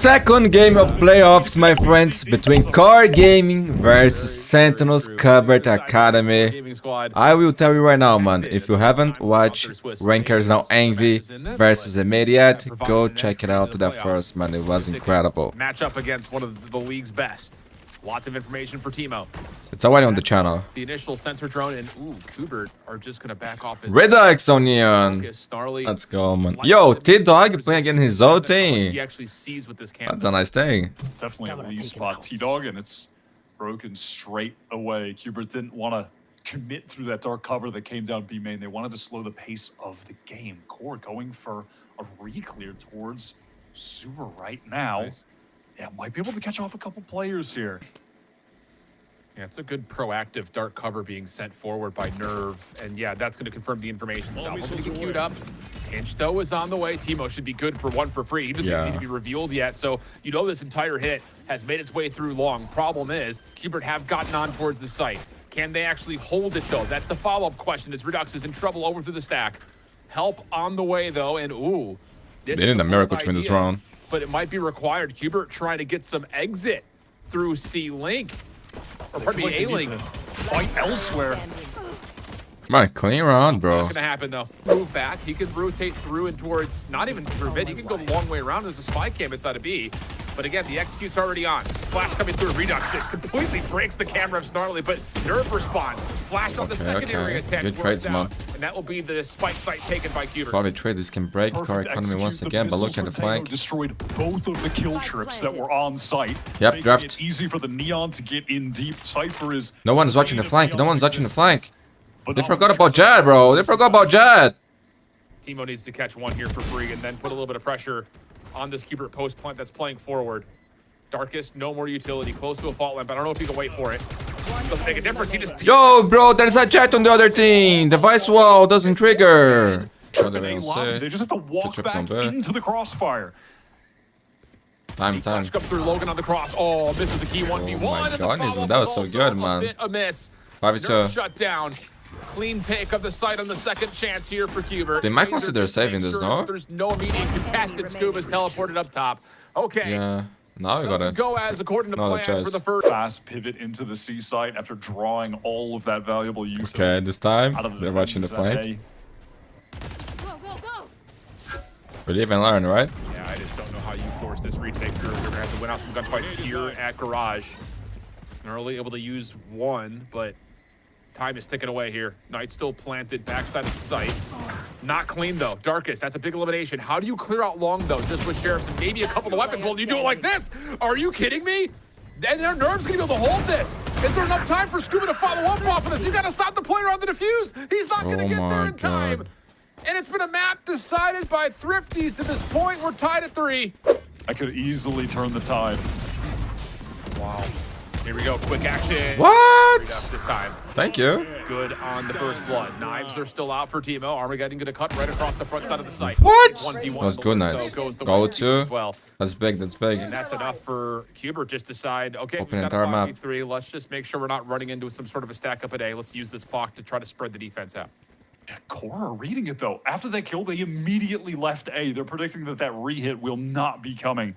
Second game of playoffs, my friends, between QoR Gaming versus Sentinels Cubert Academy. I will tell you right now, man, if you haven't watched Rankers Now Envy versus Immediate, go check it out to that first, man. It was incredible. Match up against one of the league's best. Lots of information for Timo. It's already on the channel. The initial sensor drone and Cubert are just gonna back off. Redux on Neon. Let's go, man. Yo, T-Dog playing against his own team. He actually sees with this camera. That's a nice thing. Definitely a lead spot, T-Dog, and it's broken straight away. Cubert didn't want to commit through that dark cover that came down B main. They wanted to slow the pace of the game. QoR going for a re-clear towards Sewer right now. Nice. Yeah, might be able to catch off a couple players here. Yeah, it's a good proactive dark cover being sent forward by Nerve. And yeah, that's going to confirm the information. So hoping to get queued up. Pinch, though, is on the way. Timo should be good for one for free. He doesn't need to be revealed yet. So you know this entire hit has made its way through long. Problem is, Cubert have gotten on towards the site. Can they actually hold it, though? That's the follow-up question as Redux is in trouble over through the stack. Help on the way, though. And ooh. They did a miracle to win this round. But it might be required. Cubert trying to get some exit through C-Link. Or pardon me, A-Link. Fight elsewhere. Come on, clean round, bro. What's gonna happen though? Move back. He can rotate through and towards, not even through mid. He can go the long way around. There's a spy cam inside of B. But again, the execute's already on. Flash coming through. Redux just completely breaks the camera of Snarly, but Nerve responds. Flash on the secondary attack. Good trades, man. And that will be the spike site taken by Cubert. Probably trade this can break QoR economy once again, but look at the flank. Destroyed both of the kill trips that were on site. Yep, draft. It's easy for the Neon to get in deep. Cypher is. No one's watching the flank. No one's watching the flank. They forgot about Jad, bro. They forgot about Jad. Timo needs to catch one here for free and then put a little bit of pressure on this Cubert post plant that's playing forward. Darkest, no more utility, close to a fault lamp. I don't know if he can wait for it. Doesn't make a difference. He just. Yo, bro, there's a Jet on the other team. The Vice Wall doesn't trigger. They just have to walk back into the crossfire. Time. Come through Logan on the cross. Oh, misses a key 1v1. Oh my goodness, that was so good, man. A miss. 5-2. Shut down. Clean take of the site on the second chance here for Cubert. They might consider saving this, no? There's no immediate contested. Scuba's teleported up top. Okay. Yeah. Now we gotta go as according to plan for the first fast pivot into the C site after drawing all of that valuable use. Okay, this time they're watching the flank. Believe and learn, right? Yeah, I just don't know how you force this retake through. We're gonna have to win out some gunfights here at Garage. Snarly able to use one, but time is ticking away here. Knight still planted backside of site. Not clean though. Darkest, that's a big elimination. How do you clear out long though, just with Sheriffs and maybe a couple of weapons? Well, you do it like this? Are you kidding me? And their Nerve's gonna be able to hold this. Is there enough time for Scuba to follow up off of this? You gotta stop the player on the defuse. He's not gonna get there in time. And it's been a map decided by Thrifties to this point. We're tied at 3. I could easily turn the tide. Wow. Here we go, quick action. What? This time. Thank you. Good on the first blood. Knives are still out for Timo. Armageddon gonna cut right across the front side of the site. What? 1v1 That was good, nice. Go to. Well. That's big, that's big. And that's enough for Cubert. Just decide, okay, open we've got entire a map. 5v3. Let's just make sure we're not running into some sort of a stack up at A. Let's use this clock to try to spread the defense out. Yeah, QoR are reading it though. After they kill, they immediately left A. They're predicting that that re-hit will not be coming.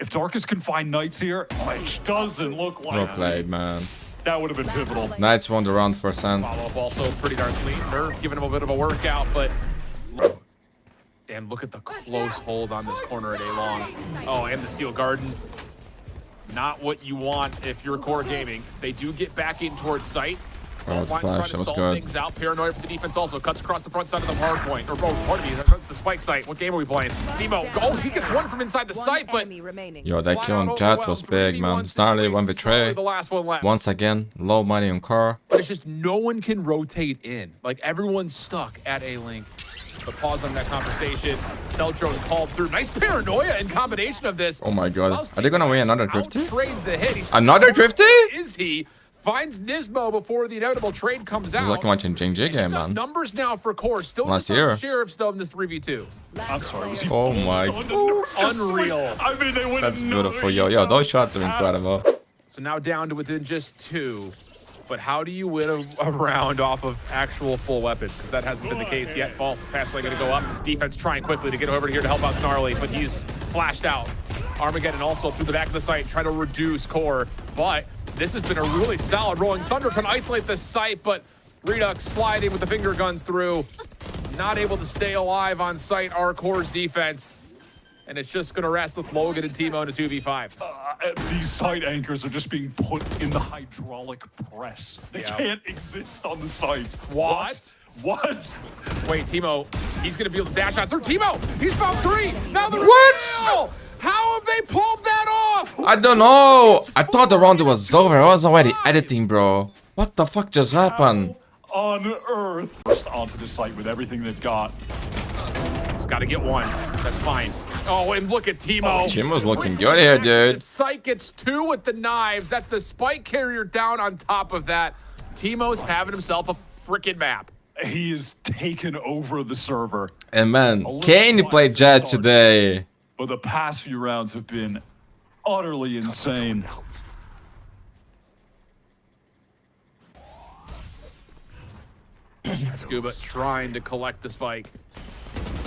If Darkest can find Knights here, which doesn't look like Well played, man. That would have been pivotal. Knights won the round for Sen. Follow-up also pretty darn clean. Nerve giving him a bit of a workout, but... And look at the close hold on this corner at A-Long. Oh, and the Steel Garden. Not what you want if you're QoR Gaming. They do get back in towards site. Oh, the flash, that was good. Things out. Paranoia for the defense also. Cuts across the front side of the hard point. Or, pardon me, that's the spike site. What game are we playing? Timo, oh, he gets one from inside the site, but... Yo, that kill on Jet was big, man. Snarly, one betray. Once again, low money on QoR. But it's just no one can rotate in. Like, everyone's stuck at A-Link. But pause on that conversation. Stealth drone called through. Nice paranoia in combination of this. Oh my god. Are they gonna win another drifty? The hit. Another drifty? Is he? Finds Nismo before the inevitable trade comes out. It was like watching JJ game, man. Numbers now for QoR. Still last year. Sheriffs though in this 3v2. I'm sorry. Was he oh my. Unreal. I mean, they went. That's beautiful, yo. Those shots are incredible. So now down to within just 2. But how do you win a round off of actual full weapons? Because that hasn't been the case yet. False pass going to go up. Defense trying quickly to get over here to help out Snarly, but he's flashed out. Armageddon also through the back of the site, trying to reduce core. But this has been a really solid Rolling Thunder trying to isolate this site, but Redux sliding with the finger guns through. Not able to stay alive on site, our core's defense. And it's just going to rest with Logan and Timo in a 2v5. These side anchors are just being put in the hydraulic press. They can't exist on the sites. What? What? Wait, Timo, he's going to be able to dash out through. Timo, he's found 3. Now the What? How have they pulled that off? I don't know. I thought the round was over. I was already editing, bro. What the fuck just happened? How on earth? First onto the site with everything they've got. Just got to get one. That's fine. Oh, and look at Timo. Timo's looking good here, dude. The site gets 2 with the knives. That's the spike carrier down on top of that. Timo's having himself a freaking map. He has taken over the server. And man, Kane played Jet today. But the past few rounds have been utterly insane. Scuba trying to collect the spike.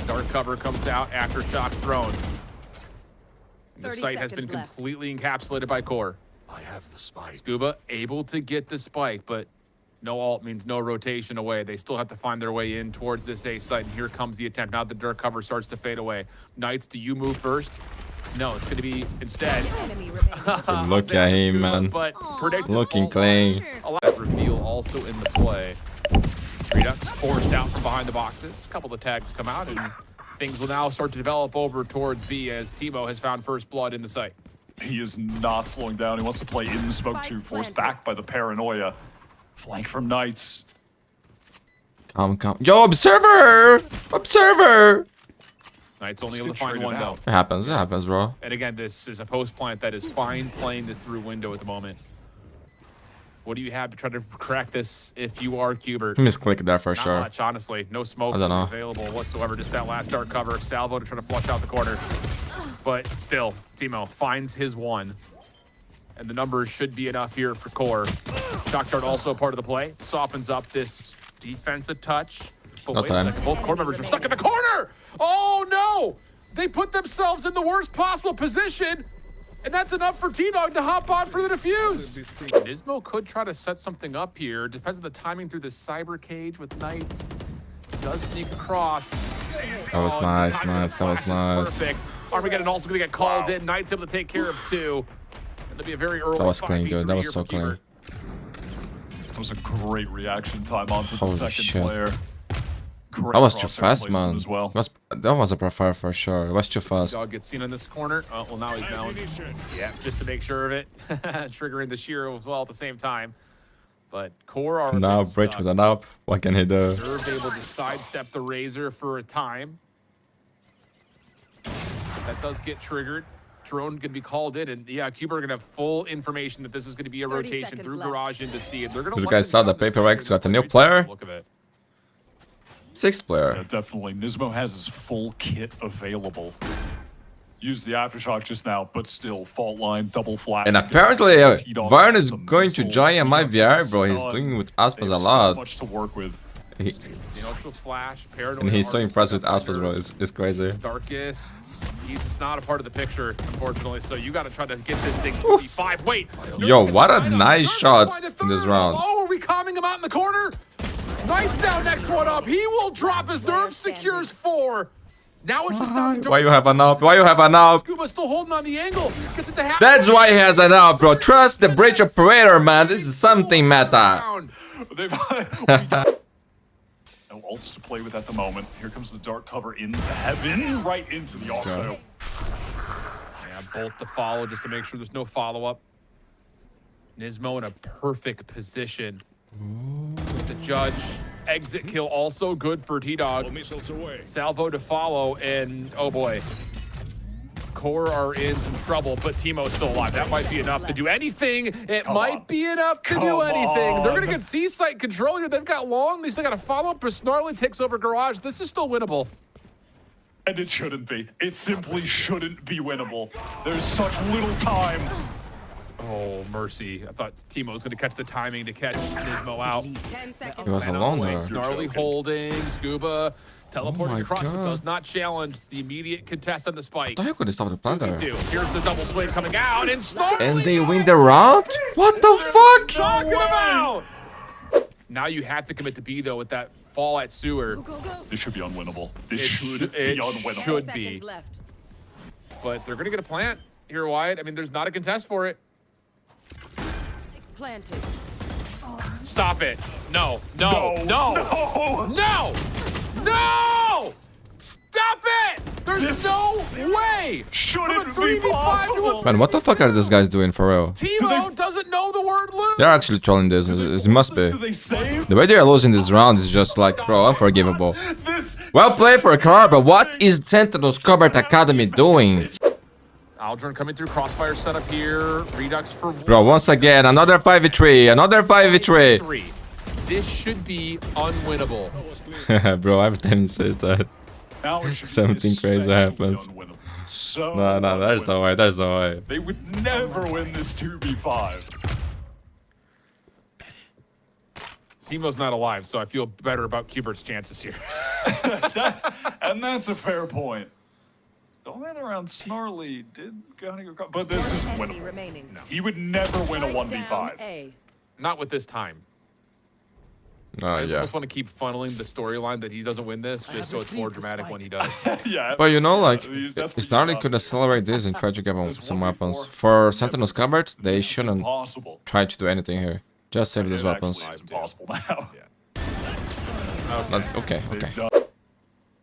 Dark cover comes out after shock thrown. The site has been completely encapsulated by core. I have the spike. Scuba able to get the spike, but no ult means no rotation away. They still have to find their way in towards this A site, and here comes the attempt. Now the dark cover starts to fade away. Knights, do you move first? No, it's going to be instead. Look at him, man. But Looking clean. That reveal also in the play. Redux forced out from behind the boxes. A couple of tags come out, and things will now start to develop over towards B as Timo has found first blood in the site. He is not slowing down. He wants to play in the smoke too, forced back by the paranoia. Flank from Knights. Come. Yo, observer! Observer! Knights only able to find one, though. It happens, bro. And again, this is a post plant that is fine playing this through window at the moment. What do you have to try to crack this if you are Qubert? Misclicked there for Not sure. much, honestly. No smoke I don't know. available whatsoever. Just that last dark cover. Salvo to try to flush out the corner. But still, Timo finds his one. And the numbers should be enough here for core. Shock dart also part of the play. Softens up this defense a touch. But No wait time. a second. Both core members are stuck in the corner. Oh, no. They put themselves in the worst possible position. And that's enough for T-Dog to hop on for the defuse. Nismo could try to set something up here. Depends on the timing through the cyber cage with Knights. Does sneak across. That was nice. That was nice. Perfect. Armageddon also going to get called in. Knights able to take care of 2. It'll be a very early. That was clean, dude. That was so clean. That was a great reaction time onto the Holy second shit. player. Great That was too crosshair fast, placement man. As well. That was a prefer for sure. It was too fast. Dog gets seen in this corner. Well, now he's down. Yeah, just to make sure of it. Triggering the shear as well at the same time. But core are Now bridge with an up. What can he do? Nerve able to sidestep the Razor for a time. That does get triggered. Drone can be called in, and yeah, Qubert are gonna have full information that this is gonna be a rotation through garage into C. And they're gonna. You guys saw the Paperworks got a new player? Look of it. 6th player. Yeah, definitely. Nismo has his full kit available. Used the aftershock just now, but still, fault line, double flash. And apparently, Varn is going to join MIVR, bro. He's doing with Aspas a lot. So much to work with. Flash, And he's so impressed with Aspas, bro. It's crazy. Darkest, he's just not a part of the picture, unfortunately. So you got to try to get this thing 2v5. Wait. Yo, what a nice shot in this round. Oh, are we calming him out in the corner? Knight's down, next one up. He will drop his nerve, secures 4. Now it's just down to Why you have an up? Why you have an up? Scuba still holding on the angle. Gets it to half. That's why he has an up, bro. Trust the bridge operator, man. This is something meta. They've no ults to play with at the moment. Here comes the dark cover into heaven, right into the auto. Yeah, bolt to follow just to make sure there's no follow-up. Nismo in a perfect position. The judge. Exit kill also good for T-Dog. Salvo to follow, and oh boy. Core are in some trouble, but Timo's still alive. That might be enough to do anything. It might be enough to do anything. They're going to get C-site control here. They've got long. They still got to follow up, but Snarly takes over Garage. This is still winnable. And it shouldn't be. It simply shouldn't be winnable. There's such little time. Oh, mercy. I thought Timo was going to catch the timing to catch Nismo out. 10 seconds. He was alone there. Snarly holding. Scuba teleporting my across, but God. does not challenge the immediate contest on the spike. The heck could they stop the plant there? 2v2. Here's the double swing coming out, and Snarly And they win the round? What the fuck? talking about. Now you have to commit to B though with that fall at sewer. Go, go. This should be unwinnable. This It should be it unwinnable. should 10 be. seconds left. But they're gonna get a plant here, Wyatt. I mean, there's not a contest for it. Planted. Stop it. No, no, no, No! no, no! Stop it! There's This- no way! Shouldn't From a be 3v5 to a possible! Man, what the fuck are these guys doing for real? Timo doesn't know the word lose. They're actually trolling this. It must be. Do they save? The way they are losing this round is just like, bro, unforgivable. This Well played for Car, but what is Sentinels Cubert Academy doing? Aldrin coming through crossfire setup here. Redux for Bro, once again, another 5v3, another 5v3. 3. This should be unwinnable. Bro, every time he says that. now it should be Something crazy especially happens. unwinnable. So No, there's no way, there's no way. They would never win this 2v5. Timo's not alive, so I feel better about Cubert's chances here. And that's a fair point. The only other round Snarly did kind of go, but this is Enemy winnable. remaining. He would never win a Down 1v5. A. Not with this time. Oh, I yeah. just want to keep funneling the storyline that he doesn't win this, just so it's more dramatic when he does. Yeah. But you know, like, That's what Snarly you could got. accelerate this and try to get This some 1v4, weapons. For Sentinels Cubert, they This is shouldn't impossible. try to do anything here. Just save these It weapons. actually is impossible now. That's okay, They've okay. done-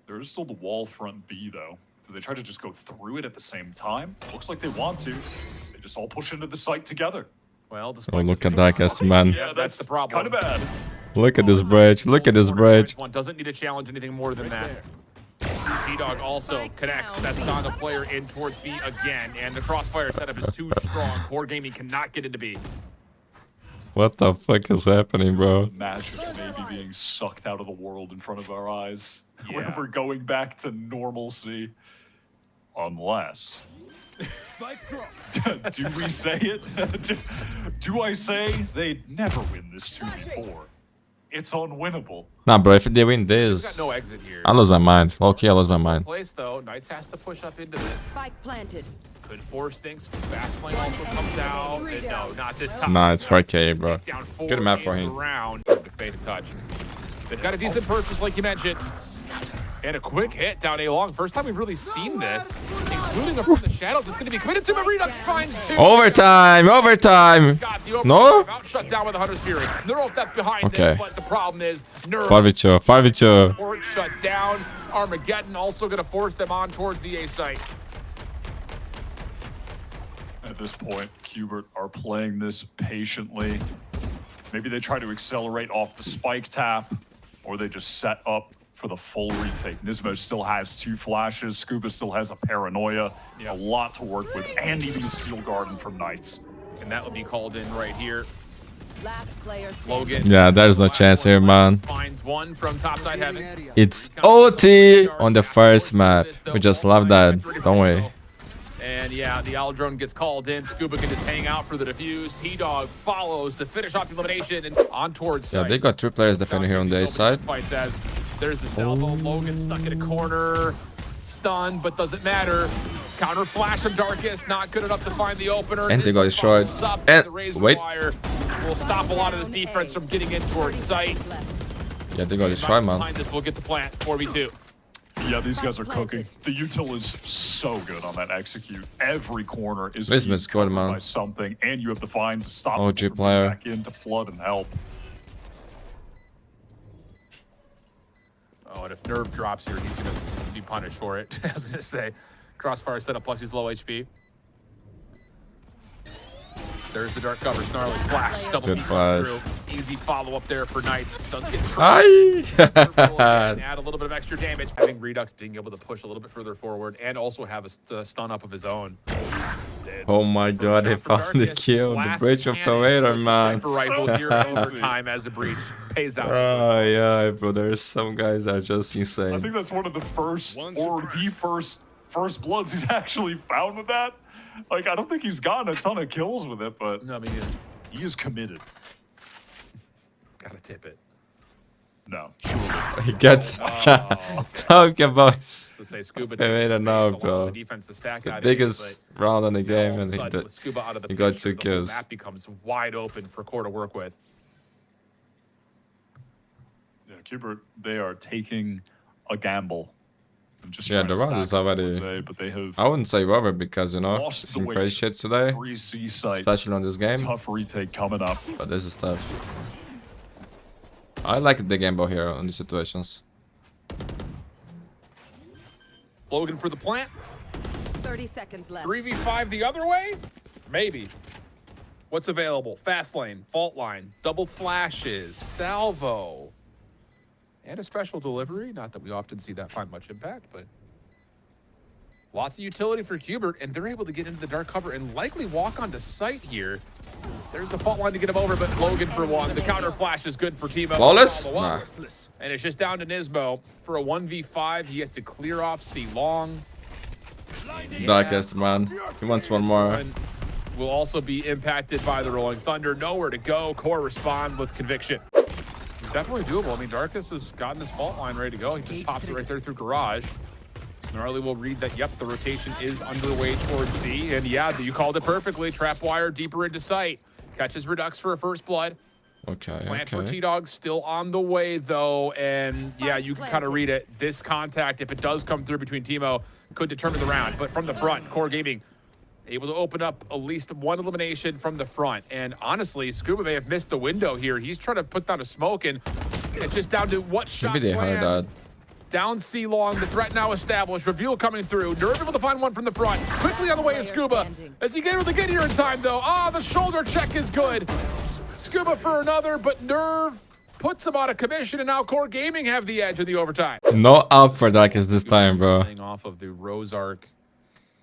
There is still the wall front B though. Do they try to just go through it at the same time? Looks like they want to. They just all push into the site together. Well, the Oh, spike look is at that, guys, man. Yeah, that's the problem. Kind of bad. Look at this bridge, look at this bridge. One doesn't need to challenge anything more than that. T-Dog also connects that Saga player in towards B again, and the crossfire setup is too strong. Core Gaming cannot get into B. What the fuck is happening, bro? The magic maybe being sucked out of the world in front of our eyes. When Yeah. we're going back to normalcy. Unless. Do we say it? do I say they'd never win this 2v4? It's unwinnable. Nah, bro, if they win He's this, got no exit here. I lose my mind. Okay, I lose my mind. Place though, Knights has to push up into this. Spike planted. Could force things. Fast lane also comes out. And no, not this time. Nah, it's 4K, bro. Down 4 Good map for in him. the round. To fade a touch. They've got a decent purchase, like you mentioned. And a quick hit down A long. First time we've really seen this, including from the shadows. It's going to be committed to, but Redux finds two. Overtime, overtime. Got the No? Out shut down by the Hunter's Fury. They're all left behind Okay. this, but the problem is Nerve. 5v2, 5v2. Port shut down. Armageddon also going to force them on towards the A site. At this point, Qbert are playing this patiently. Maybe they try to accelerate off the spike tap, or they just set up for the full retake. Nismo still has 2 flashes. Scuba still has a paranoia. Yeah. A lot to work with, and even the steel garden from Knights. And that will be called in right here. Last player standing. Logan. Yeah, there's no chance here, man. Finds one from topside heaven. It's OT on the first map. We just love that, don't we? And yeah, the Aldrone gets called in. Scuba can just hang out for the defuse. T-Dog follows to finish off the elimination and on towards Yeah, site. they got 3 players defending here on the A side. Fights as there's the salvo. Logan stuck in a corner. Stunned, but doesn't matter. Counter flash of Darkest, not good enough to find the opener. And they got destroyed. Follows up, And the razor wait. wire will stop a lot of this defense from getting in towards site. Yeah, they got destroyed, man. Behind this, we'll get the plant. 4v2. Yeah, these guys are cooking. The util is so good on that execute. Every corner is This being is good, covered man. by something, and you have the find to stop OG them from player. back in to flood and help. Oh, and if Nerve drops here, he's going to be punished for it. I was going to say, crossfire setup plus he's low HP. There's the dark cover. Snarly flash. Double Good peek flash. through. Easy follow up there for Knights. Does get Aye. and add a little bit of extra damage. Having Redux being able to push a little bit further forward and also have a stun up of his own. Oh my god, they found the kill. The bridge of Creator, man. Rifle here in overtime as the breach pays out. Oh yeah, bro, there's some guys that are just I insane. think that's one of the first, or the first bloods he's actually found with that. Like, I don't think he's gotten a ton of kills with it, but No, I mean, he is committed. gotta tip it. No, surely. He gets talk about To say Scuba I made a know, the bro. defense to stack The out biggest round in the game, all of and a he, sudden, with Scuba out of the he got picture, 2 the whole kills. map becomes wide open for Core to work with. Yeah, Cubert, they are taking a gamble. And just Yeah, trying the to round stack is up already- Jose, but they have I wouldn't say rubber because, you know, lost some the crazy weight. shit today, 3 C site. especially on this game. Tough retake coming up. But this is tough. I like the gamble here on these situations. Logan for the plant. 30 seconds left. 3v5 the other way? Maybe. What's available? Fast lane, fault line, double flashes, salvo, and a special delivery. Not that we often see that find much impact, but lots of utility for Cubert, and they're able to get into the dark cover and likely walk onto site here. There's the fault line to get him over, but Logan for one. The counter flash is good for Timo. Flawless? Follow up. Nah. And it's just down to Nismo. For a 1v5, he has to clear off C long. Darkest, man. He wants one more. One will also be impacted by the Rolling Thunder. Nowhere to go. Core respond with conviction. Definitely doable. I mean, Darkus has gotten his fault line ready to go. He just pops it right there through garage. Snarly will read that, yep, the rotation is underway towards C. And yeah, you called it perfectly. Trap wire deeper into sight. Catches Redux for a first blood. Okay, Plant for okay. T-Dog still on the way, though. And yeah, you can kind of read it. This contact, if it does come through between Timo, could determine the round. But from the front, Core Gaming able to open up at least one elimination from the front. And honestly, Scuba may have missed the window here. He's trying to put down a smoke, and it's just down to what shots Maybe they heard land. that. Down C long, the threat now established. Reveal coming through. Nerve able to find one from the front. Quickly on the way is Scuba. Is he able to get here in time, though? Ah, the shoulder check is good. Scuba for another, but Nerve puts him out of commission, and now Core Gaming have the edge in the overtime. No up for Darkest this time, bro. Playing off of the Rose Arc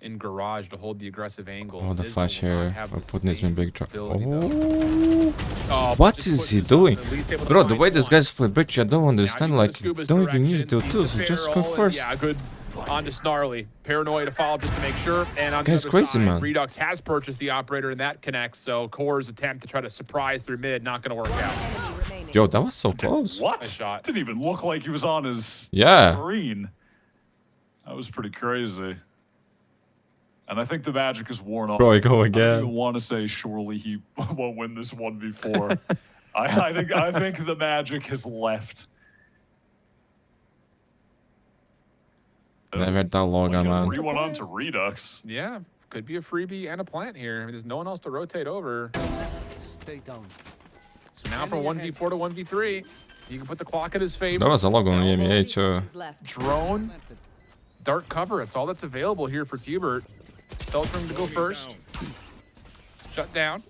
in garage to hold the aggressive angle. Oh, the Nismo flash will not here. have Or the putting this in same big trouble. ability, though. Oh. Oh, What just is puts he this doing? on, at least able to Bro, the find way this one. guy's play bridge, I don't Now understand. you Like, go to Scuba's don't even use direction, the tools. sees the Just go barrel, and first. yeah, good. On to Snarly. Paranoia to follow just to make sure. And on Guy's the other crazy, side, man. Redux has purchased the operator, and that connects. So Core's attempt to try to surprise through mid, not going to work out. Enemy remaining. Yo, that was so close. What? Nice shot. Didn't even look like he was on his Yeah. screen. That was pretty crazy. And I think the magic is worn off. Bro, I go I don't again. even want to say surely he won't win this 1v4. I think the magic has left. Never that long, Like a man. free one onto Redux. Yeah, could be a freebie and a plant here. I mean, there's no one else to rotate over. Stay down. So now from 1v4 to 1v3, you can put the clock in his favor. That was a log on the 30 EMEA too. seconds left. Drone, dark cover. It's all that's available here for Cubert. Tells him to go first. Shut down.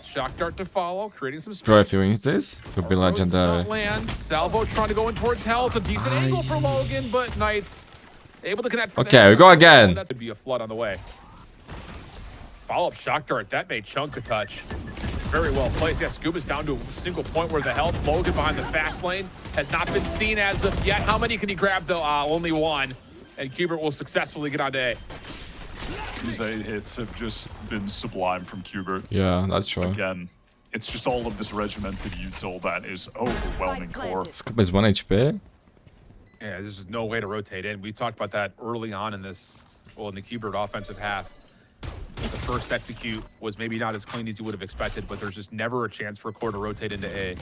Shock dart to follow, creating some space. Bro, if he wins this, it would be Rose does not legendary. land. Salvo trying to go in towards hell. It's a decent angle for Logan, but Knights able to connect. From the Okay, head. we go again. That could be a flood on the way. Follow up shock dart. That made Chunk a touch. Very well placed. Yeah, Scuba's down to a single point where the health. Logan behind the fast lane has not been seen as of yet. How many can he grab though? Only one. And Cubert will successfully get onto A. These 8 hits have just been sublime from Cubert. Yeah, that's true. Again, it's just all of this regimented util that is overwhelming Core. Scoop is 1 HP. Yeah, there's no way to rotate in. We talked about that early on in this, well, in the Cubert offensive half. The first execute was maybe not as clean as you would have expected, but there's just never a chance for a core to rotate into A. And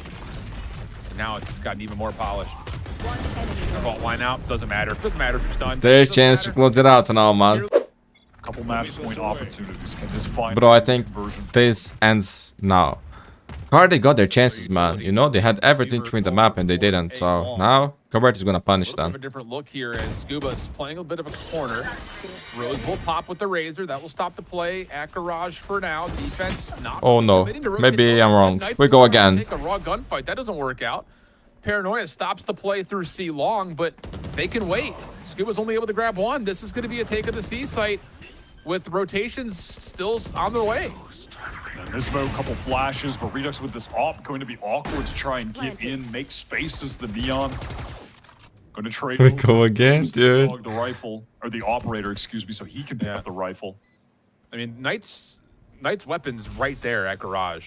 now it's just gotten even more polished. One enemy Vault line out, doesn't matter. Doesn't matter if it's done. It's their Doesn't chance to matter. close it out now, man. Couple match point opportunities. Can this find Bro, I think version? this ends now. Cardi got their chances, man. You know, they had everything to win the map and they didn't. So now, Cubert is gonna punish A little bit of a them. different look here as Scuba's playing a bit of a corner. Rose will pop with the Razor. That will stop the play at garage for now. Defense not Oh, no. committing to rotate Maybe over. I'm wrong. Knights We is go trying to again. Take a raw gunfight. That doesn't work out. Paranoia stops the play through C long, but they can wait. Scuba's only able to grab one. This is going to be a take of the C site with rotations still on their way. And Nismo, couple flashes, but Redux with this op going to be awkward to try and get in, make spaces. The Neon going to trade. We over go again, to dude. log the rifle or the operator, excuse me, so he can pick Yeah. up the rifle. I mean, Knight's weapon's right there at garage.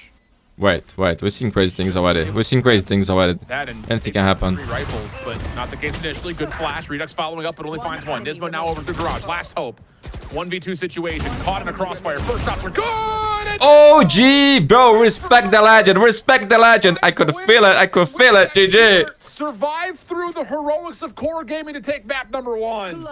Wait. We've seen crazy things already. That and Anything can happen. 3 rifles, but not the case initially. Good flash. Redux following up, but only finds one. Nismo now over to the garage. Last hope. 1v2 situation. Caught in a crossfire. First shots are good. And Oh, gee, bro, respect the legend. I could feel it. GG. Survive through the heroics of Core Gaming to take map number 1.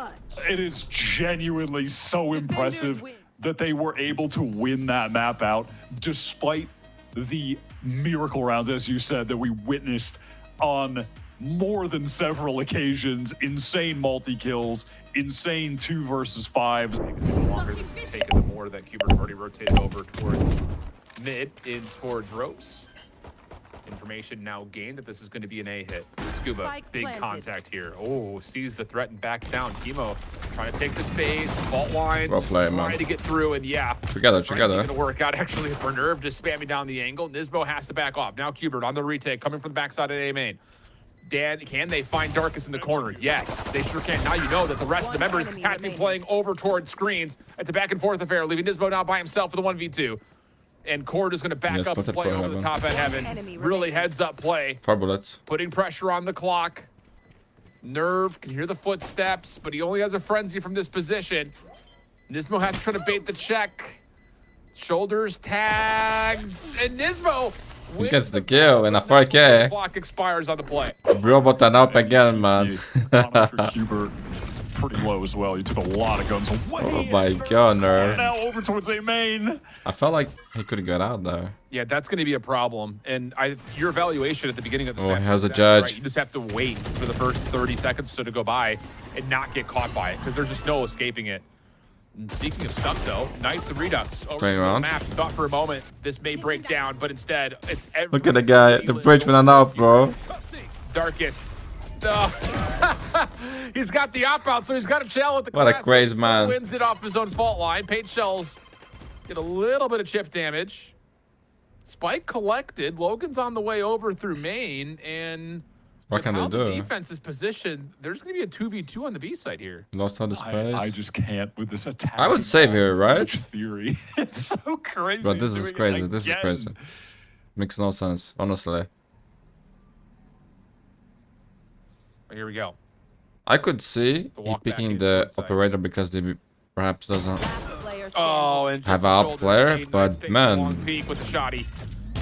It is genuinely so impressive that they were able to win that map out despite the miracle rounds, as you said, that we witnessed on more than several occasions. Insane multi-kills, insane 2 versus 5s. The longer this has taken, the more that Qbert's already rotated over towards mid, in towards ropes. Information now gained that this is going to be an A hit. Scuba, Spike big planted. contact here. Oh, sees the threat and backs down. Timo trying to take the space, fault line, Well played, man. trying to get through, and yeah. Together. It's going to work out actually for Nerve, just spamming down the angle. Nismo has to back off. Now Qbert on the retake, coming from the backside of A main. Dan, can they find Darkus in the corner? Yes, they sure can. Now you know that the rest of the members have to be playing over towards screens. It's a back and forth affair, leaving Nismo now by himself for the 1v2. And Cord is going to back Yes, up and put it play for over heaven. the top at Heaven. Really heads up play. 4 bullets. Putting pressure on the clock. Nerve can hear the footsteps, but he only has a frenzy from this position. Nismo has to try to bait the check. Shoulders tagged. And Nismo He gets the kill in a 4K. Clock expires on the play. Bro, button up again, man. Qbert pretty low as well. You took a lot of guns away. Oh my god, Nerve. Now over towards A main. I felt like he couldn't get out there. Yeah, that's going to be a problem. And your evaluation at the beginning of the Oh, match he has is a exactly judge. right. You just have to wait for the first 30 seconds or so to go by and not get caught by it because there's just no escaping it. And speaking of stuff, though, Knights and Redux over Playing the around. map. Thought for a moment this may break down, but instead it's every Look at the guy, the bridge went out, bro. Darkest. He's got the op out, so he's got to chill with the What a classics. crazy Still man. Wins it off his own fault line. Paint shells get a little bit of chip damage. Spike collected. Logan's on the way over through main, and What with can how they the do? defense is positioned, there's going to be a 2v2 on the B side here. Lost all the space. I just can't with this attack. I would save here, right? Theory. It's so crazy. But this is doing it crazy. This is again. crazy. Makes no sense, honestly. Here we go. I could see The he walk back picking into the one side. operator because they perhaps doesn't. Player Oh, and just Have the a up shoulder player, shade, but Knights take a man. long peek with the shotty.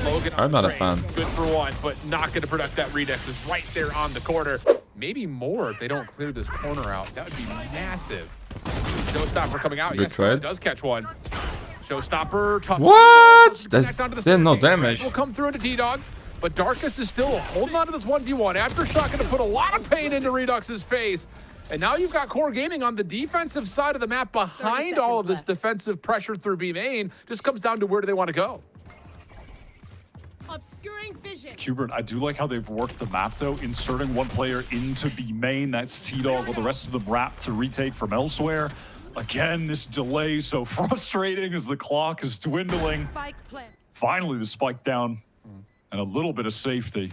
Logan on I'm the not a train. fan. Good for one, but not going to product that Redux is right there on the corner. Maybe more if they don't clear this corner out. That would be massive. Showstopper coming out. Good Yes, trade. does catch one. Showstopper, tough. What? Connect onto the That's no side. damage. Will come through into T-Dog, but Darkus is still holding on to this 1v1. Aftershock going to put a lot of pain into Redux's face. And now you've got Core Gaming on the defensive side of the map behind all of this left. defensive pressure through B main. Just comes down to where do they want to go. Obscuring vision. Qbert, I do like how they've worked the map though, inserting one player into B main. That's T-Dog, while the rest of them wrap to retake from elsewhere. Again, this delay so frustrating as the clock is dwindling. Spike plant. Finally, the spike down and a little bit of safety.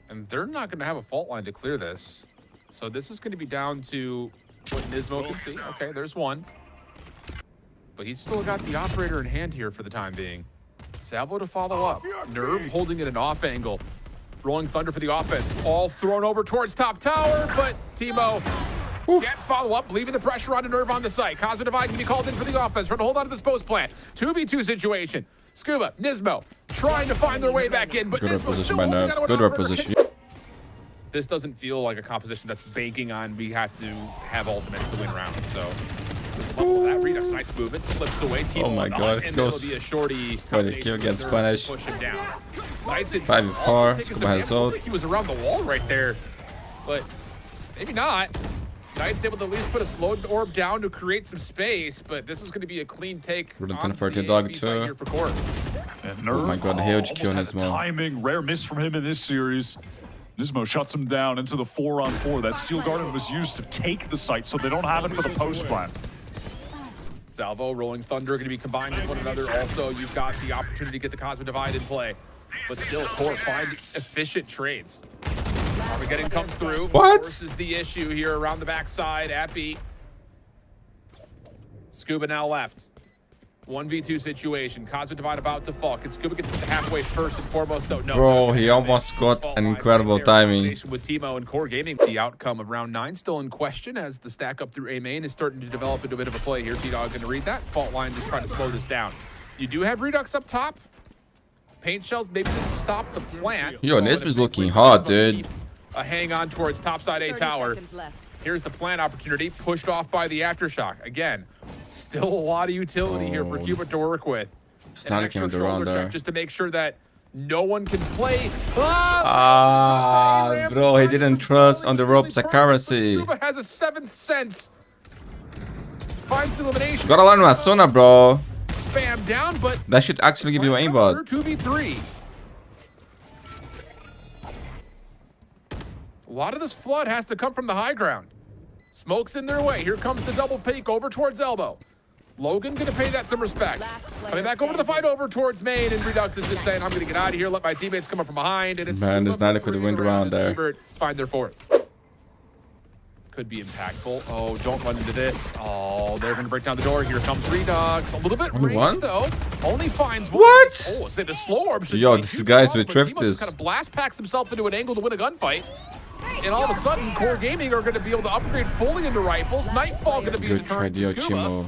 And they're not going to have a fault line to clear this. So this is going to be down to what Nismo can see. Okay, there's one. But he's still got the operator in hand here for the time being. Salvo to follow up. Nerve holding it an off angle. Rolling Thunder for the offense. All thrown over towards top tower, but Timo can't follow up, leaving the pressure on Nerve on the site. Cosmic Divide can be called in for the offense, trying to hold on to this post plant. 2v2 situation. Scuba, Nismo, trying to find their way back in, but Good Nismo reposition still by holding Nerve. on to Good an operator. reposition. This doesn't feel like a composition that's banking on we have to have ultimates to win rounds. So with the level of that Redux, nice movement, slips away. Timo Oh my on the God, hunt, and close. it'll be a shorty Where the kill combination gets with Nerve to punished. push him down. Knights in 5v4, also taking Scuba some has damage. I ult. think he was around the wall right there, but maybe not. Knights able to at least put a slow orb down to create some space, but this is going to be a clean take. Wouldn't on convert the to dog B side too. here for Core. And Nerve, Oh my God, huge almost kill had Nismo. the timing, rare miss from him in this series. Nismo shuts him down into the 4-on-4. That Steel Garden was used to take the site, so they don't have it for the post plant. Salvo, Rolling Thunder going to be combined with one another. Also, you've got the opportunity to get the Cosmic Divide in play. But still, Core find efficient trades. Armageddon comes through. What? Forces the issue here around the backside at B. Scuba now left. 1v2 situation. Cosmic Divide about to fall. Can Scuba get to the halfway first and foremost, though? No. Bro, he almost got an incredible timing. With Timo and Core Gaming, the outcome of round 9 still in question as the stack up through A main is starting to develop into a bit of a play here. T-Dog going to read that. Fault line just trying to slow this down. You do have Redux up top. Paint shells maybe didn't stop the plant. Yo, Nisba's looking hot, dude. Hang on towards topside A tower. Here's the plant opportunity, pushed off by the aftershock. Again, still a lot of utility here for Qubert to work with. Static came around there. Just to make sure that no one can play. Bro, he didn't trust on the ropes accuracy. Scuba has a 7th sense. Finds the elimination. Gotta learn Asuna, bro. Spam down, but that should actually give you aimbot. 2v3. A lot of this flood has to come from the high ground. Smoke's in their way. Here comes the double peek over towards elbow. Logan gonna pay that some respect. Coming back over to the fight over towards main, and Redux is just saying, I'm gonna get out of here, let my teammates come up from behind. And it's man, there's not a good wind around there. Find their fourth. Could be impactful. Oh, don't run into this. Oh, they're gonna break down the door. Here comes Redux. A little bit range, though. Only finds one. What? Oh, say the slow orb. Yo, this guy's with Triftis. Kind of blast packs himself into an angle to win a gunfight. And all of a sudden, Core Gaming are going to be able to upgrade fully into rifles. Nightfall going to be good trade, yo, Chimo.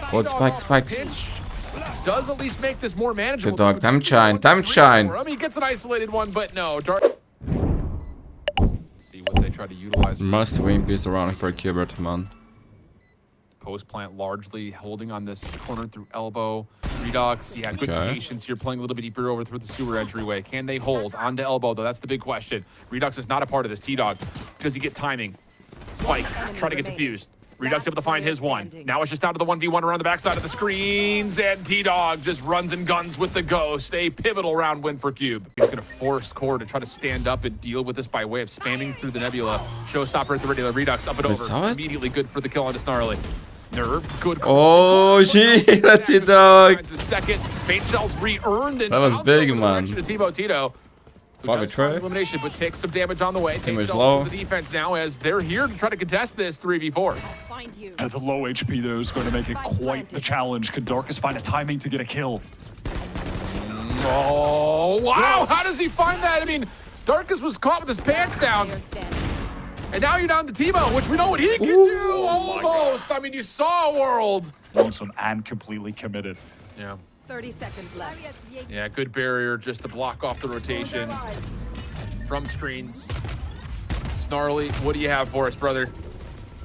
Hold spikes. Does at least make this more manageable. Good dog, time shine. He gets an isolated one, but no. Dark. See what they try to utilize. Must win piece around for Qubert, man. Post plant largely holding on this corner through elbow. Redux, yeah, good patience here, playing a little bit deeper over through the sewer entryway. Can they hold onto elbow, though? That's the big question. Redux is not a part of this. T-Dog, does he get timing? Spike, trying to get defused. Redux able to find his one. Now it's just down to the 1v1 around the backside of the screens, and T-Dog just runs and guns with the Ghost. A pivotal round win for Cube. He's going to force Core to try to stand up and deal with this by way of spamming through the Nebula. Showstopper at the regular. Redux up and over. Immediately good for the kill on Snarly. Nerve, good. Oh, shit, T-Dog. Second, paint shells re-earned. That was big, man. Tito. Elimination, but takes some damage on the way. Team is low. The defense now as they're here to try to contest this 3v4. The low HP though is going to make it quite the challenge. Can Darkus find a timing to get a kill? Oh, wow! How does he find that? I mean, Darkus was caught with his pants down. And now you're down to Timo, which we know what he can do almost. I mean, you saw a world. Lonesome and completely committed. Yeah. 30 seconds left. Yeah, good barrier just to block off the rotation from screens. Snarly, what do you have for us, brother?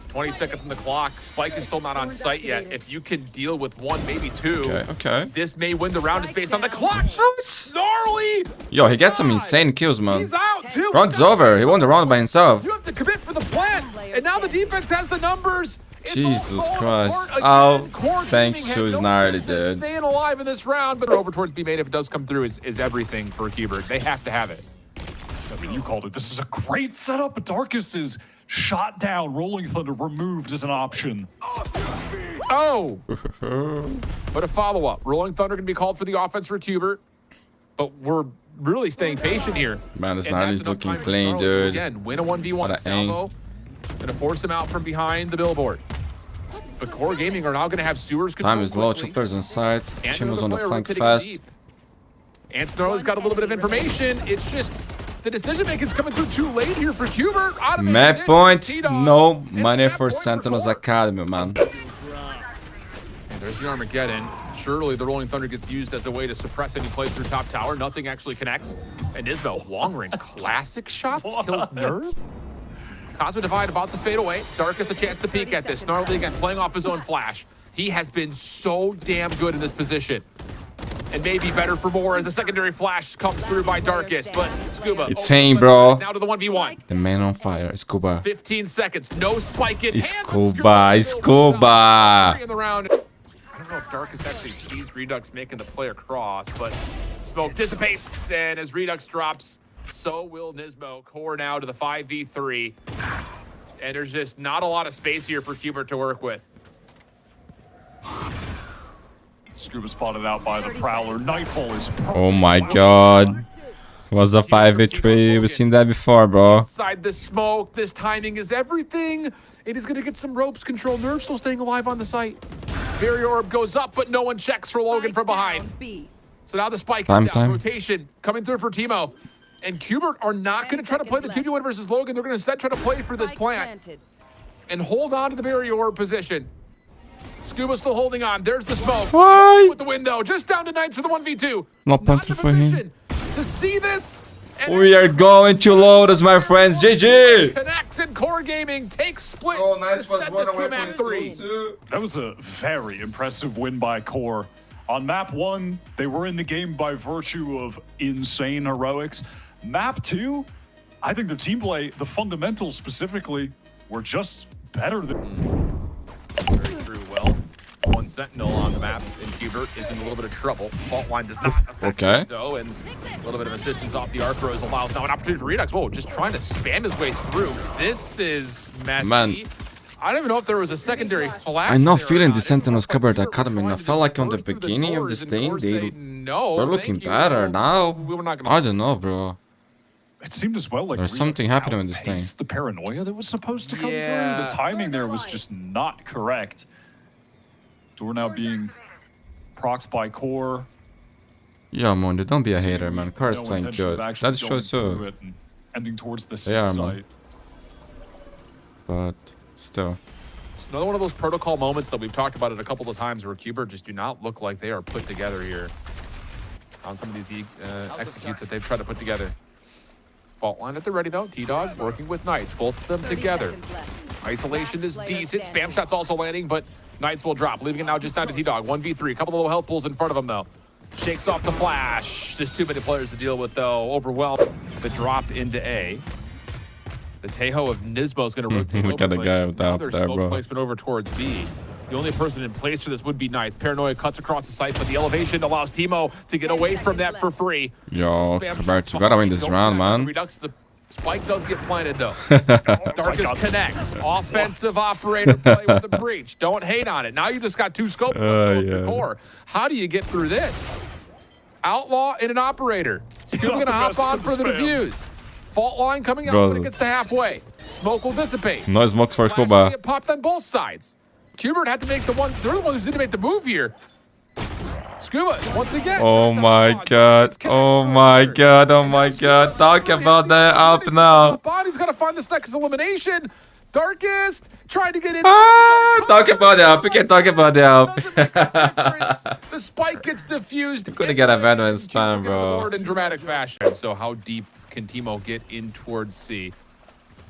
20 seconds on the clock. Spike is still not on site yet. If you can deal with one, maybe two, this may win the round. Is based on the clock. Snarly! Yo, he gets some insane kills, man. He's out, too. Round's over. He won the round by himself. You have to commit for the plant, and now the defense has the numbers. Jesus Christ. Oh, thanks to his gnarly, dude. Staying alive in this round, but over towards B main, if it does come through, is everything for Qubert. They have to have it. I mean, you called it. This is a great setup, but Darkus is shot down. Rolling Thunder removed as an option. Oh! But a follow-up. Rolling Thunder can be called for the offense for Qubert, but we're really staying patient here. Man, this gnarly's looking clean, dude. Again, win a 1v1 salvo. Gonna force him out from behind the billboard. But Core Gaming are now gonna have sewers control. Time is low, Chopper's on side. Chimo's on the flank fast. And Snow's got a little bit of information. It's just the decision making's coming through too late here for Qubert. Map point, no money for Sentinels Academy, man. And there's the Armageddon. Surely the Rolling Thunder gets used as a way to suppress any play through top tower. Nothing actually connects. And Nismo, long range classic shots, kills Nerve. Cosmic Divide about to fade away. Darkus a chance to peek at this. Snarly again playing off his own flash. He has been so damn good in this position. And maybe better for more as a secondary flash comes through by Darkus. But Scuba. It's him, bro. Now to the 1v1. The man on fire. Scuba. 15 seconds. No spike in. Scuba. Scuba. In the round. I don't know if Darkus actually sees Redux making the play across, but smoke dissipates. And as Redux drops, so will Nismo. Core now to the 5v3. And there's just not a lot of space here for Qubert to work with. Scuba spotted out by the Prowler. Nightfall is oh my god. Was a 5v3. We've seen that before, bro. Inside the smoke. This timing is everything. It is going to get some ropes control. Nerve still staying alive on the site. Barrier orb goes up, but no one checks for Logan from behind. B. So now the spike Time, is down. time. Rotation coming through for Timo. And Qbert are not going to try to play the 2v1 versus Logan. They're going to instead try to play for this Spike plant planted. and hold on to the barrier orb position. Scuba still holding on. There's the smoke. Why? With the window. Just down to Knights for the 1v2. Not plenty in for him. position to see this. And We are going to Lotus, my friends. GG. Connects and Core Gaming takes split. Oh, to Knights was set one this to away a map from 3. too. That was a very impressive win by Core. On map 1, they were in the game by virtue of insane heroics. Map 2, I think the team play, the fundamentals specifically, were just better than... Very true. Well, one Sentinel on the map, and Qbert is in a little bit of trouble. Fault line does not affect Okay. him, though, and a little bit of assistance off the arc rows allows now an opportunity for Redux. Whoa, just trying to spam his way through. This is messy. Man. I don't even know if there was a secondary flash. I'm not there or feeling not. the It Sentinels looked like Cubert Qbert was Academy, and I trying to felt like on the burst through beginning of doors, this and thing, Core they say, no, were thank looking you. better. Now, We were not gonna I don't know, bro. It seemed as well like There's Redux something happening with this thing. outpaced the paranoia that was supposed to come Yeah. through. The timing there was just not correct. Door now being procced by Core. Yeah, Mundi, don't be a hater, man. Car is No playing intention of good. actually That's true going through too. it and ending towards the They are, man. site. But still. It's another one of those protocol moments that we've talked about it a couple of times where Qbert just do not look like they are put together here on some of these executes that they've tried to put together. Fault line at the ready though. T-Dog working with Knights, both of them 30 together. seconds left. Isolation is Player decent. Spam standing. shots also landing, but Knights will drop, leaving it now just down to T-Dog. 1v3, a couple of low health pulls in front of him though. Shakes off the flash. Just too many players to deal with though. Overwhelmed. The drop into A. The Tejo of Nismo is going to rotate Look over, at the but guy without another there, smoke bro. placement over towards B. The only person in place for this would be Knights. Paranoia cuts across the site, but the elevation allows Timo to get away from that for free. Yo, Spam Cubert, shots you gotta win behind. this Don't round, connect. man. Redux, the spike does get planted though. God. Darkest connects. Offensive operator play with the breach. Don't hate on it. Now you just got two scopes on yeah. Core. How do you get through this? Outlaw and an operator. Scuba gonna The hop best on for for the the spam. defuse. Fault line coming out Bro. when it gets to halfway. Smoke will dissipate. No smokes for Flash will Scuba. get popped on both sides. Qbert had to make the one. They're the ones who didn't make the move here. Scuba once again. Oh tries to my hop on. god. Disconnects Oh from my another. god. Oh And my now god. Scuba Talk really about has that to up get now. Body's got to find this next elimination. Darkest trying to get in. Ah, talk about the up. We can talk about the up. Doesn't make a difference. The spike gets diffused. Couldn't get a venom in spam, Timo bro. get aboard in dramatic fashion. So how deep can Timo get in towards C?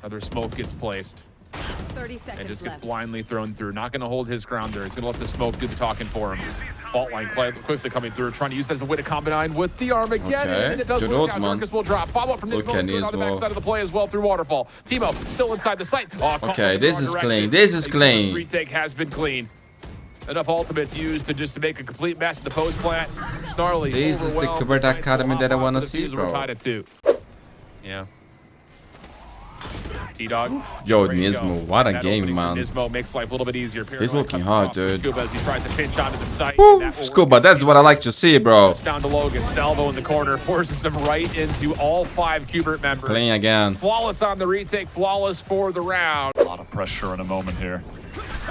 Another smoke gets placed 30 and seconds just gets left. blindly thrown through. Not going to hold his ground there. He's going to let the smoke do the talking for him. Fault line quickly coming through, trying to use that as a way to combine with the Armageddon. Okay. And it does Good work ult, out. man. Darkest will drop. Follow up from Look Nismo. at Going on the Nismo. backside of the play as well through Waterfall. Timo still inside the site. Oh, caught Okay, in the this wrong is direction. clean. This is A clean. Retake has been clean. Enough ultimates used to make a complete mess at the post plant. Snarly. This is the overwhelmed. Cubert Knights will Academy hop that I on wanna for the see, fuse. We're bro. tied at 2. Yeah. T-Dog. Yo, ready to Nismo, go. what a That game, opening man. from Nismo makes life a little bit easier. He's looking cuts hard, off dude. Scuba as he tries to pinch onto the site. Woo, and that will Scuba, work. that's what I like to see, bro. It's down to Logan. Salvo in the corner forces him right into all 5 Qbert members. Playing again. Flawless on the retake. Flawless for the round. A lot of pressure in a moment here.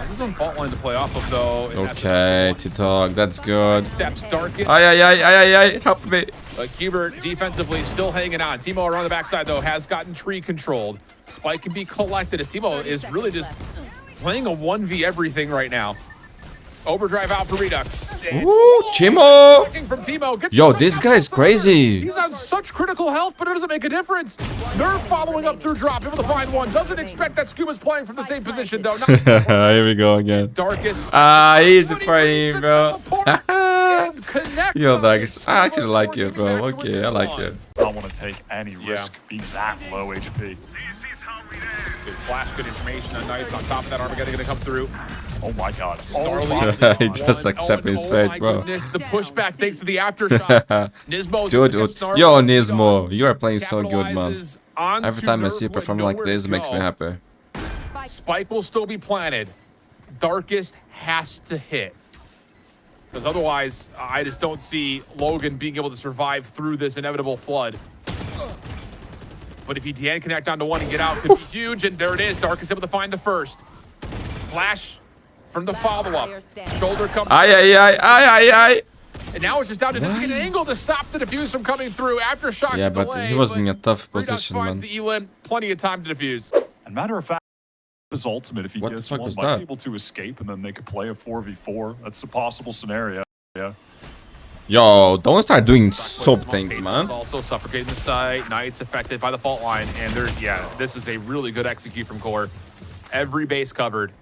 This is on fault line to play off of, though. and that's Okay, T-Talk, that's good. Steps Darkest. Ay, help me. But Qbert defensively still hanging on. Timo around the backside, though, has gotten tree controlled. Spike can be collected as Timo is really just playing a 1v everything right now. Overdrive out for Redux. And Woo, Chimo. blocking from Timo. Gets Yo, the this shot guy is off the first. crazy. He's on such critical health, but it doesn't make a difference. Nerve following up through drop, able to find one. Doesn't expect that Scuba's playing from the same position, though. Not Here we go again. Darkest. Ah, easy But he for brings him, the bro. teleport and connects Yo, on Darkest, it. I actually like Scuba it, bro. getting back Okay, I to like one. it. I don't want to take any risk being that low HP. Good flash, good information on Knights. On top of that, Armageddon going to come through. Oh my god. Starling. my Yeah, he god. just accepted his fate, my bro. Goodness, the pushback thanks to the aftershock. Nismo's Dude, gonna get snarled. yo, Nismo, you are playing so good, man. Capitalizes onto Every time I see you Nerve perform with like nowhere this, to it makes me go. happy. Spike will still be planted. Darkest has to hit. Because otherwise, I just don't see Logan being able to survive through this inevitable flood. But if he can connect onto one and get out, could be huge. And there it is. Darkest able to find the first. Flash from the follow-up. Shoulder comes. Ay. And now it's just down to just an angle to stop the defuse from coming through after shock. Yeah, but delay, he was in a tough Redux position, finds man. the Elim, plenty of time to defuse. And matter of fact, his ultimate, if he What the gets fuck one, was might that? be able to escape, and then they could play a 4v4. That's a possible scenario. Yeah. Yo, don't start doing soap things, Page man. Also suffocating the site. Knights affected by the fault line, and this is a really good execute from QoR. Every base covered.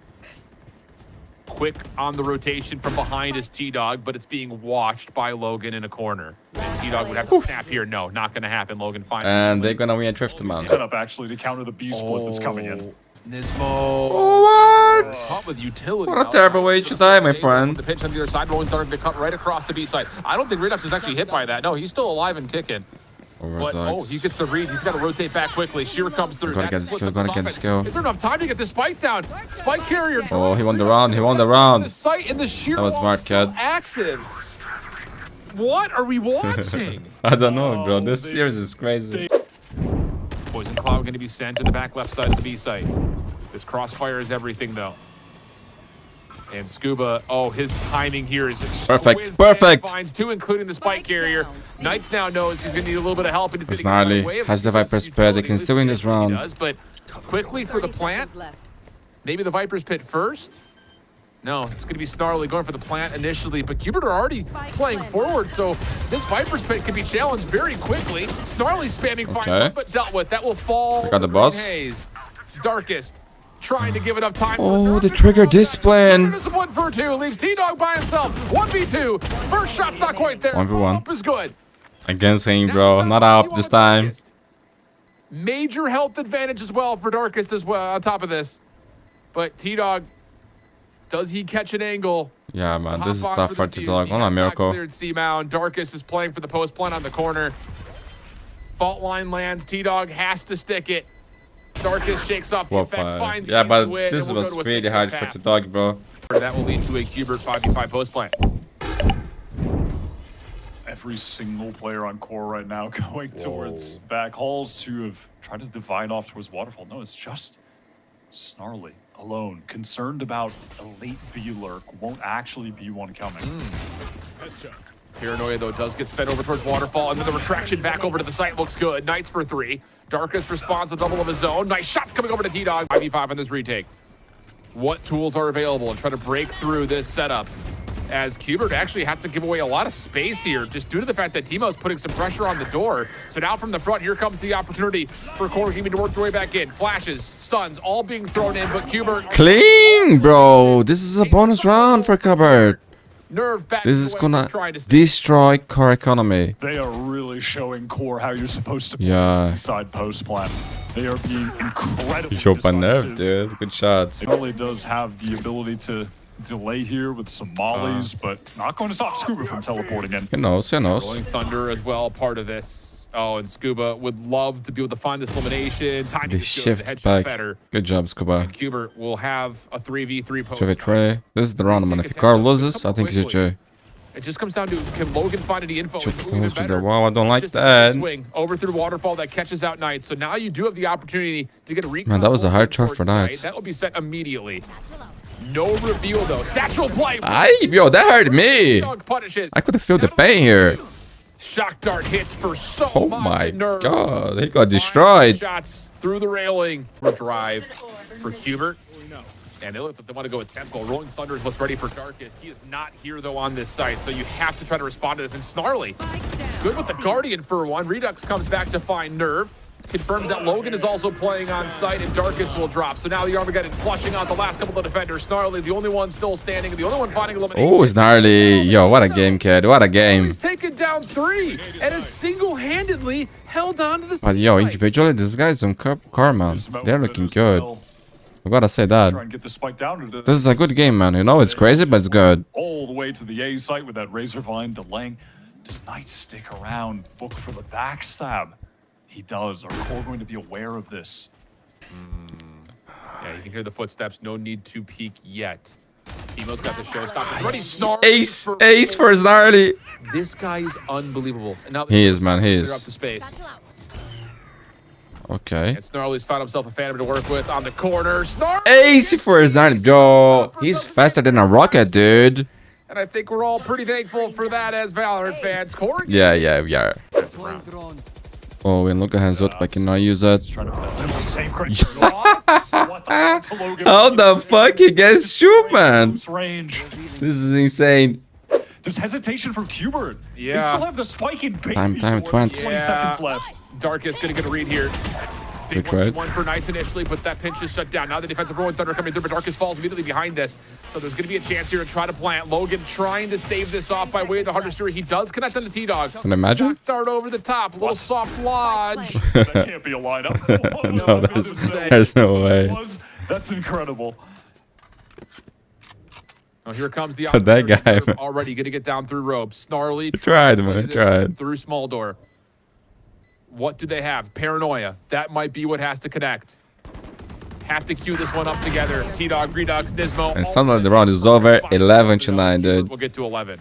Quick on the rotation from behind is T-Dog, but it's being watched by Logan in a corner. And T-Dog would have to snap here. No, not going to happen. Logan finds And they're gonna win a drift, man. Set up actually to counter the B split that's coming in. Nismo. Oh, what? Caught with utility. What a terrible way to die, my friend. The pitch on the other side, rolling thunder to cut right across the B side. I don't think Redux was actually hit by that. No, he's still alive and kicking. But, he gets the read. He's got to rotate back quickly. Sheer comes through. Gotta get the skill, gotta get the skill. Is there enough time to get the spike down? Spike carrier. Oh, he won the round, he won the round. The site and the sheer That was smart, kid. active. What are we watching? I don't know, bro. This series is crazy. Poison Cloud going to be sent to the back left side of the B site. This crossfire is everything, though. And Scuba, his timing here is Perfect, perfect. Finds two, including the spike carrier. Knights now knows he's going to need a little bit of help. And he's It's going to gnarly. Has the Viper's pit. They can still win this round. But quickly for the plant. Maybe the Viper's pit first. No, it's going to be Snarly going for the plant initially, but Qubert are already playing forward, so this Viper's pit can be challenged very quickly. Snarly spamming fire, but dealt with. That will fall. I got the boss. Haze. Darkest. Trying to give enough time. Oh, the trigger discipline. Discipline for two. Leaves T-Dog by himself. 1v2. First shot's not quite there. 1v1. Up is good. Against him, bro. Not up this time. Major health advantage as well for Darkest as well on top of this. But T-Dog, does he catch an angle? Yeah, man. This is tough for T-Dog. On a miracle. Cleared C-Mound. Darkest is playing for the post plant on the corner. Fault line lands. T-Dog has to stick it. Darkest shakes off the effects, finds yeah, but win, this we'll was really hard for T-Dog, bro. That will lead to a Qubert 5v5 post plant. Every single player on core right now going towards back halls to have tried to divide off towards Waterfall. No, it's just Snarly alone, concerned about a late B lurk. Won't actually be one coming. Paranoia, though, does get sped over towards Waterfall, and then the retraction back over to the site looks good. Knights for 3. Darkest responds a double of his own. Nice shots coming over to T-Dog. 5v5 in this retake. What tools are available and try to break through this setup? As Qubert actually have to give away a lot of space here, just due to the fact that Timo's putting some pressure on the door. So now from the front, here comes the opportunity for QoR Gaming to work their way back in. Flashes, stuns, all being thrown in, but Qubert... Clean, bro. This is a bonus round for Cubert. Nerve back. This is gonna destroy core economy. They are really showing core how you're supposed to play Yeah. side post plan. They are being incredibly Yo, by nerve, decisive. dude. Good shots. It really does have the ability to delay here with some mollies, but not going to stop Scuba from teleporting in. He knows, he knows. Rolling Thunder as well, part of this. Oh, and Scuba would love to be able to find this elimination. Timing They is good. shift The headshot back. better. Good job, Scuba. And Qubert will have a 3v3 post. 2v3. This is the round, man. If Car loses, I think it's GG. It just comes down to, can Logan find any info? Too and move close to better? the wall. I don't like Just that. Swing over through Waterfall that catches out Knights. So now you do have the opportunity to get a recon. Man, that was a hard charge towards for site. Knights. That will be set immediately. No reveal though. Satchel play. Yo, that hurt me. Dog punishes. I could have felt the pain here. Shock dart hits for so Oh much my nerve. god, he got destroyed. Shots through the railing for drive for Qubert. And they look like they want to go with Tempo. Rolling Thunder is what's ready for Darkest. He is not here, though, on this site, so you have to try to respond to this. And Snarly, good with the Guardian for one. Redux comes back to find Nerve. Confirms that Logan is also playing on site, and Darkest will drop. So now the Armageddon flushing out the last couple of defenders. Snarly, the only one still standing, and the only one finding elimination. Oh, it's gnarly. Yo, what a game, kid. What a game. He's taken down 3 and has single-handedly held on to the But yo, site. individually, these guys on car, man. They're looking good. I gotta say that. Try and get the spike down. This is a good game, man. You know, it's crazy, but it's good. All the way to the A site with that Razor Vine delaying. Does Knight stick around, book for the backstab? He does. Are core going to be aware of this? Yeah, you can hear the footsteps. No need to peek yet. Timo's got the showstopper. Already snarled. Ace for gnarly. This guy is unbelievable. And now He is, man. He clear up is. the space. Okay. And Snarly's found himself a phantom to work with on the corner. Snarly! Ace for his 9. Yo, he's faster than a rocket, dude. And I think we're all pretty thankful for that as Valorant fans. Core Yeah, we are. That's a round. Oh, and look at hands up. I cannot use that. Trying to save Craig. What the Logan? How the fuck he gets shoot, man? Close range. This is insane. There's hesitation from Qbert. Yeah. They still have the spike in baby. Time, 20. 20 seconds left. Darkest gonna get a read here. Big Good trade. one for Knights initially, but that pinch is shut down. Now the defensive Rolling Thunder coming through, but Darkest falls immediately behind this. So there's gonna be a chance here to try to plant. Logan trying to stave this off by way of the Hunter Series. He does connect on the T-Dog. Can you imagine? Back dart over the top. A little soft lodge. That can't be a lineup. No, there's no way. That's incredible. Oh, here comes the But that guy, man. already gonna get down through ropes. Snarly Tried, man. Tried. through small door. What do they have? Paranoia. That might be what has to connect. Have to queue this one up together. T-Dog, Redux, Nismo. And suddenly the round is over. 11-9, dude. We'll get to 11.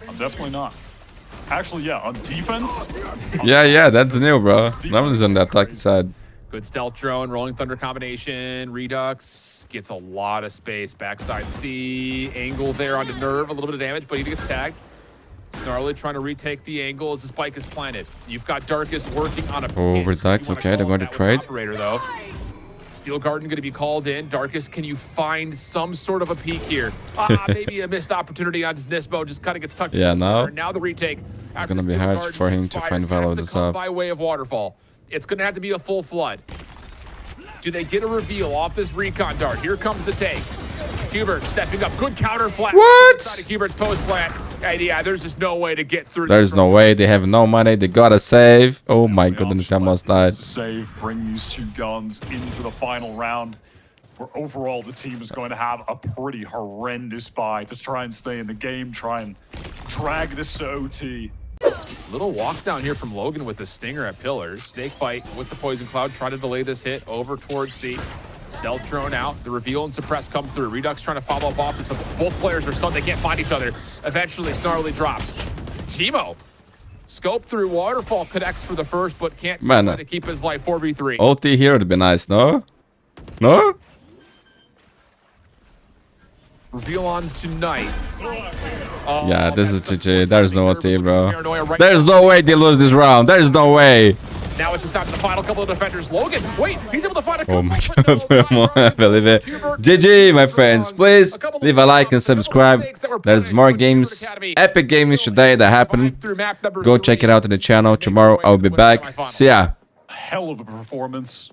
I'm definitely not. Actually, yeah, on defense. Yeah, that's new, bro. Nobody's on the attacking side. Good stealth drone, Rolling Thunder combination. Redux gets a lot of space. Backside C. Angle there onto Nerve. A little bit of damage, but he gets tagged. Snarly trying to retake the angle as the spike is planted. You've got Darkest working on a Oh, pinch. Redux, You wanna okay, they're call going to that with trade. Operator, though. Steel Garden going to be called in. Darkest, can you find some sort of a peak here? Maybe a missed opportunity on Nismo. Just kind of gets tucked. Yeah, in the now corner. Now the retake. it's gonna be hard for him to find Valor has to this come up. by way of waterfall. It's going to have to be a full flood. Do they get a reveal off this recon dart? Here comes the take. Qbert stepping up. Good counter flash. What? Inside of Qubert's post plant. And yeah, there's just no way to get through. There's no way. They have no money. They gotta save. Oh my goodness, I almost died. To save, bring these two guns into the final round, where overall the team is going to have a pretty horrendous buy to try and stay in the game, try and drag this to OT. Little walk down here from Logan with the stinger at pillars. Snake fight with the poison cloud, trying to delay this hit over towards C. Stealth drone out. The reveal and suppress comes through. Redux trying to follow up off this, but both players are stunned. They can't find each other. Eventually, Snarly drops. Timo. Scope through waterfall connects for the first, but can't to keep his life. 4v3. OT here would be nice, no? No? Reveal on tonight. Yeah, this is GG. There's no OT, bro. There's no way they lose this round. There's no way. Now it's just down to the final couple of defenders. Logan, wait, he's able to find a couple. Oh my god, I believe it. GG, my friends. Please leave a like and subscribe. There's more games, epic games today that happen. Go check it out in the channel. Tomorrow I'll be back. See ya. Hell of a performance.